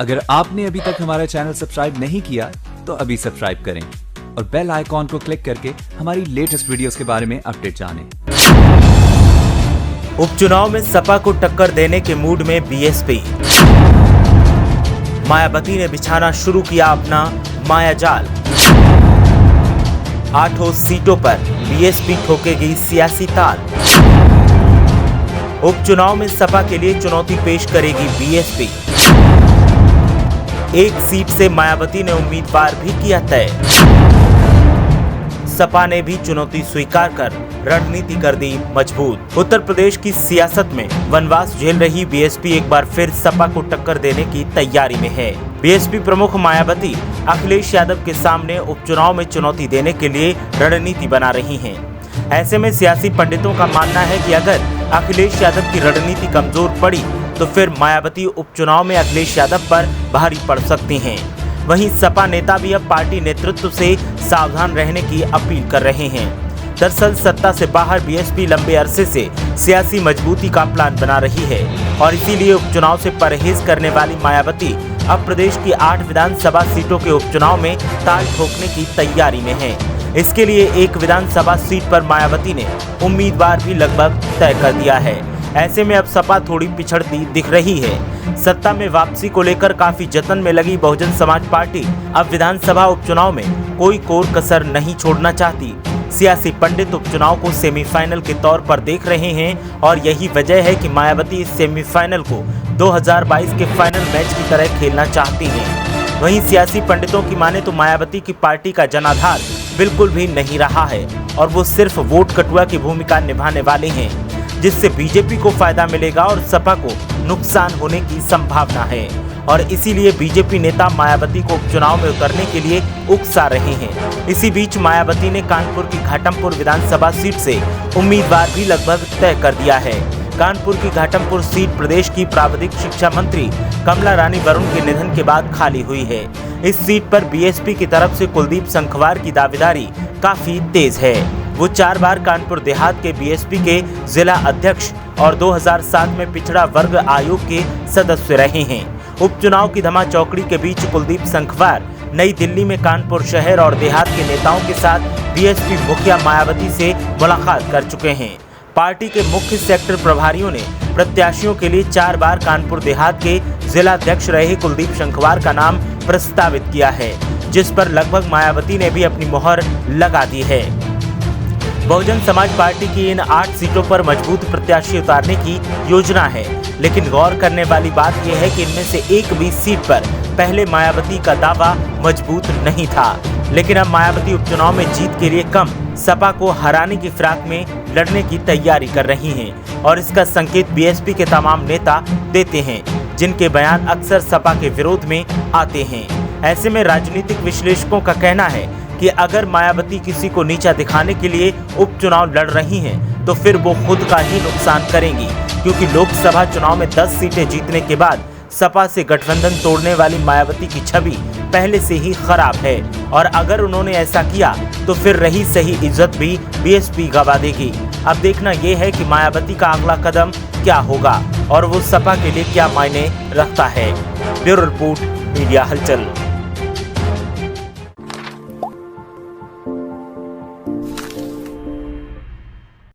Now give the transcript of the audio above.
अगर आपने अभी तक हमारा चैनल सब्सक्राइब नहीं किया तो अभी सब्सक्राइब करें और बेल आइकॉन को क्लिक करके हमारी लेटेस्ट वीडियोस के बारे में अपडेट जानें। उपचुनाव में सपा को टक्कर देने के मूड में बीएसपी। मायावती ने बिछाना शुरू किया अपना मायाजाल। 8 सीटों पर बीएसपी ठोकेगी सियासी ताल। उपचुनाव में सपा के लिए चुनौती पेश करेगी बीएसपी। 1 सीट से मायावती ने उम्मीदवार भी किया तय। सपा ने भी चुनौती स्वीकार कर रणनीति कर दी मजबूत। उत्तर प्रदेश की सियासत में वनवास झेल रही बीएसपी एक बार फिर सपा को टक्कर देने की तैयारी में है। बीएसपी प्रमुख मायावती अखिलेश यादव के सामने उपचुनाव में चुनौती देने के लिए रणनीति बना रही हैं। ऐसे में सियासी पंडितों का मानना है कि अगर अखिलेश यादव की रणनीति कमजोर पड़ी तो फिर मायावती उपचुनाव में अखिलेश यादव पर भारी पड़ सकती हैं। वहीं सपा नेता भी अब पार्टी नेतृत्व से सावधान रहने की अपील कर रहे हैं। दरअसल सत्ता से बाहर बीएसपी लंबे अरसे से सियासी मजबूती का प्लान बना रही है और इसीलिए उपचुनाव से परहेज करने वाली मायावती अब प्रदेश की 8 विधानसभा सीटों के उपचुनाव में ताल ठोकने की तैयारी में है। इसके लिए एक विधानसभा सीट पर मायावती ने उम्मीदवार भी लगभग तय कर दिया है। ऐसे में अब सपा थोड़ी पिछड़ती दिख रही है। सत्ता में वापसी को लेकर काफी जतन में लगी बहुजन समाज पार्टी अब विधानसभा उपचुनाव में कोई कोर कसर नहीं छोड़ना चाहती। सियासी पंडित उपचुनाव को सेमीफाइनल के तौर पर देख रहे हैं और यही वजह है कि मायावती इस सेमीफाइनल को 2022 के फाइनल मैच की तरह खेलना चाहती हैं। वहीं सियासी पंडितों की माने तो मायावती की पार्टी का जनाधार बिल्कुल भी नहीं रहा है और वो सिर्फ वोट कटुआ की भूमिका निभाने वाले हैं, जिससे बीजेपी को फायदा मिलेगा और सपा को नुकसान होने की संभावना है। और इसीलिए बीजेपी नेता मायावती को उपचुनाव में उतरने के लिए उकसा रहे हैं। इसी बीच मायावती ने कानपुर की घाटमपुर विधानसभा सीट से उम्मीदवार भी लगभग तय कर दिया है। कानपुर की घाटमपुर सीट प्रदेश की प्राविधिक शिक्षा मंत्री कमला रानी वरुण के निधन के बाद खाली हुई है। इस सीट पर बीएसपी की तरफ से कुलदीप संखवार की दावेदारी काफी तेज है। वो 4 बार कानपुर देहात के बीएसपी के जिला अध्यक्ष और 2007 में पिछड़ा वर्ग आयोग के सदस्य रहे हैं। उपचुनाव की धमाचौकड़ी के बीच कुलदीप संखवार नई दिल्ली में कानपुर शहर और देहात के नेताओं के साथ बीएसपी मुखिया मायावती से मुलाकात कर चुके हैं। पार्टी के मुख्य सेक्टर प्रभारियों ने प्रत्याशियों के लिए 4 बार कानपुर देहात के जिलाध्यक्ष रहे कुलदीप संखवार का नाम प्रस्तावित किया है, जिस पर लगभग मायावती ने भी अपनी मोहर लगा दी है। बहुजन समाज पार्टी की इन 8 सीटों पर मजबूत प्रत्याशी उतारने की योजना है, लेकिन गौर करने वाली बात यह है कि इनमें से एक भी सीट पर पहले मायावती का दावा मजबूत नहीं था, लेकिन अब मायावती उपचुनाव में जीत के लिए कम सपा को हराने की फिराक में लड़ने की तैयारी कर रही हैं और इसका संकेत बीएसपी के तमाम नेता देते हैं, जिनके बयान अक्सर सपा के विरोध में आते हैं। ऐसे में राजनीतिक विश्लेषकों का कहना है कि अगर मायावती किसी को नीचा दिखाने के लिए उपचुनाव लड़ रही हैं, तो फिर वो खुद का ही नुकसान करेंगी, क्योंकि लोकसभा चुनाव में 10 सीटें जीतने के बाद सपा से गठबंधन तोड़ने वाली मायावती की छवि पहले से ही खराब है और अगर उन्होंने ऐसा किया तो फिर रही सही इज्जत भी बीएसपी गवा देगी। अब देखना यह है कि मायावती का अगला कदम क्या होगा और वो सपा के लिए क्या मायने रखता है। ब्यूरो रिपोर्ट, मीडिया हलचल।